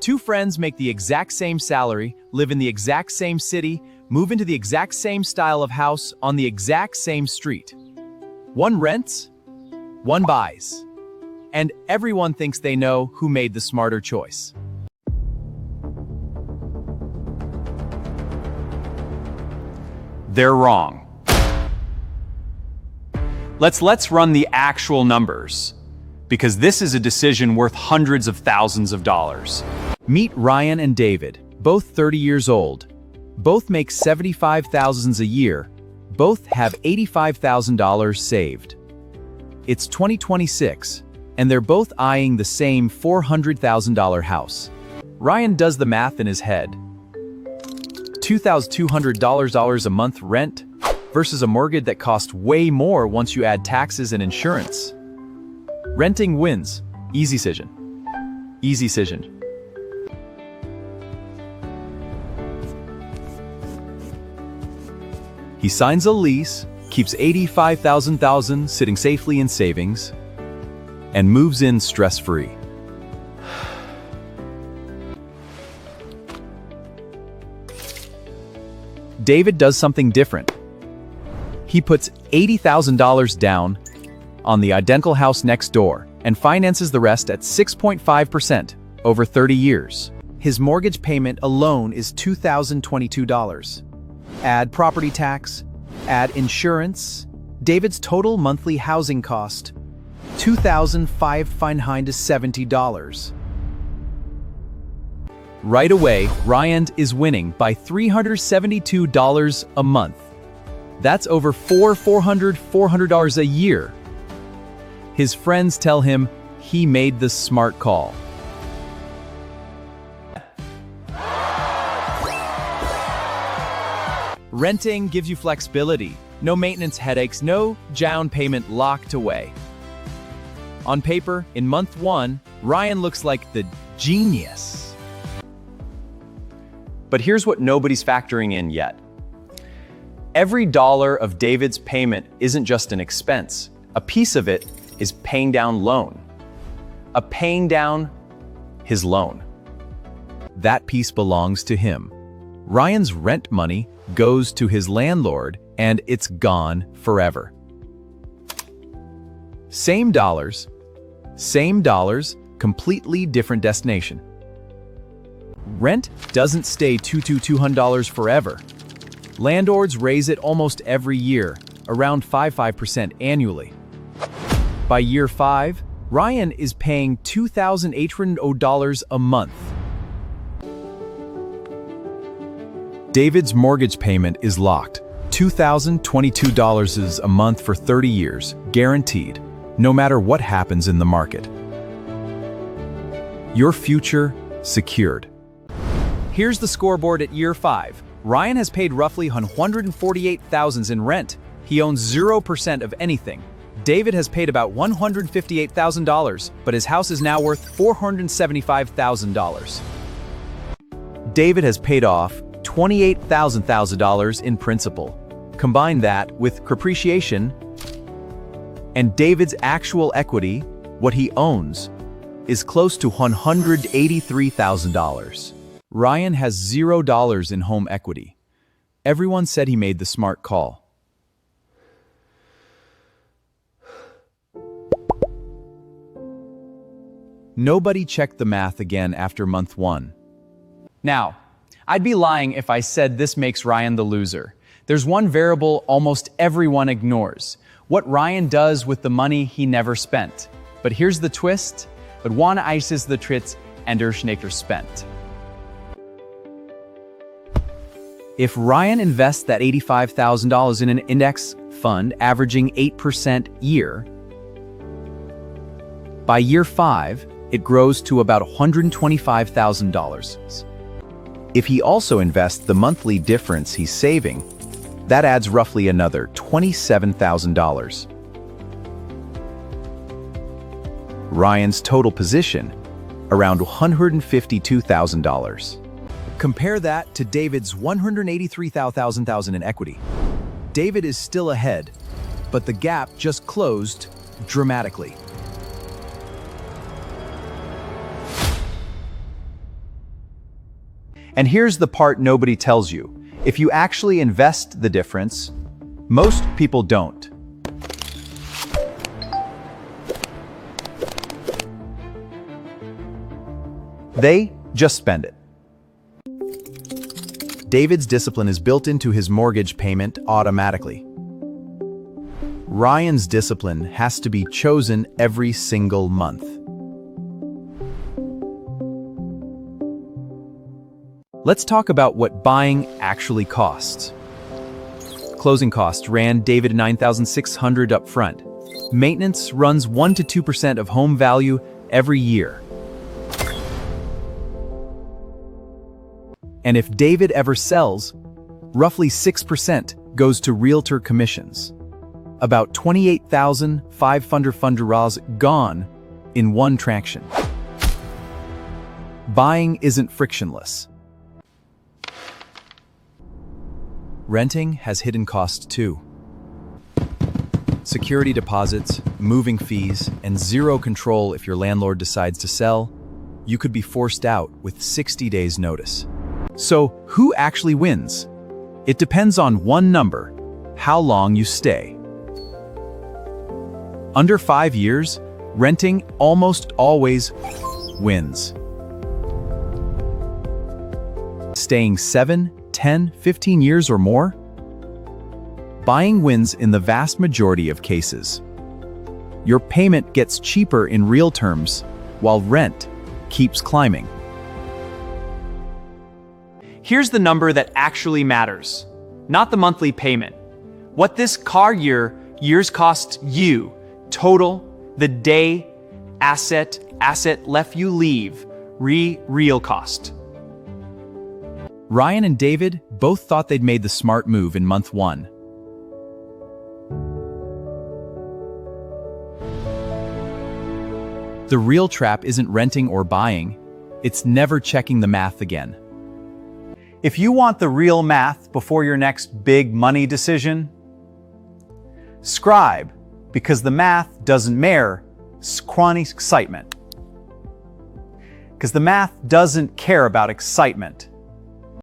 Two friends make the exact same salary, live in the exact same city, move into the exact same style of house on the exact same street. One rents, one buys. And everyone thinks they know who made the smarter choice. They're wrong. Let's run the actual numbers, because this is a decision worth hundreds of thousands of dollars. Meet Ryan and David, both 30 years old. Both make $75,000 a year. Both have $85,000 saved. It's 2026, and they're both eyeing the same $400,000 house. Ryan does the math in his head. $2,200 a month rent versus a mortgage that costs way more once you add taxes and insurance. Renting wins. Easy decision. Easy decision. He signs a lease, keeps $85,000 sitting safely in savings, and moves in stress-free. David does something different. He puts $80,000 down on the identical house next door and finances the rest at 6.5% over 30 years. His mortgage payment alone is $2,022. Add property tax, add insurance. David's total monthly housing cost, $2,570. Right away, Ryan is winning by $372 a month. That's over $400 a year. His friends tell him he made the smart call. Renting gives you flexibility, no maintenance headaches, no down payment locked away. On paper, in month one, Ryan looks like the genius. But here's what nobody's factoring in yet. Every dollar of David's payment isn't just an expense. A piece of it is paying down paying down his loan. That piece belongs to him. Ryan's rent money goes to his landlord, and it's gone forever. Same dollars, completely different destination. Rent doesn't stay $200 forever. Landlords raise it almost every year, around 5% annually. By year 5, Ryan is paying $2,800 a month. David's mortgage payment is locked, $2,022 a month for 30 years, guaranteed, no matter what happens in the market. Your future secured. Here's the scoreboard at year 5. Ryan has paid roughly $148,000 in rent. He owns 0% of anything. David has paid about $158,000, but his house is now worth $475,000. David has paid off $28,000 in principal. Combine that with appreciation, and David's actual equity, what he owns, is close to $183,000. Ryan has $0 in home equity. Everyone said he made the smart call. Nobody checked the math again after month 1. Now, I'd be lying if I said this makes Ryan the loser. There's one variable almost everyone ignores: what Ryan does with the money he never spent. But here's the twist: but one ices the trits and Schnaker spent. If Ryan invests that $85,000 in an index fund averaging 8% year, by year 5, it grows to about $125,000. If he also invests the monthly difference he's saving, that adds roughly another $27,000. Ryan's total position, around $152,000. Compare that to David's $183,000 in equity. David is still ahead, but the gap just closed dramatically. And here's the part nobody tells you. If you actually invest the difference, most people don't. They just spend it. David's discipline is built into his mortgage payment automatically. Ryan's discipline has to be chosen every single month. Let's talk about what buying actually costs. Closing costs ran David $9,600 up front. Maintenance runs 1 to 2% of home value every year. And if David ever sells, roughly 6% goes to realtor commissions. About $28,500 gone in one transaction. Buying isn't frictionless. Renting has hidden costs too. Security deposits, moving fees, and zero control if your landlord decides to sell. You could be forced out with 60 days notice. So, who actually wins? It depends on one number: how long you stay. Under 5 years, renting almost always wins. Staying 7, 10, 15 years or more? Buying wins in the vast majority of cases. Your payment gets cheaper in real terms, while rent keeps climbing. Here's the number that actually matters, not the monthly payment. What this car years cost you, total, the day, asset left you leave, real cost. Ryan and David both thought they'd made the smart move in month 1. The real trap isn't renting or buying, it's never checking the math again. If you want the real math before your next big money decision, scribe, because the math doesn't matter, excitement. Because the math doesn't care about excitement.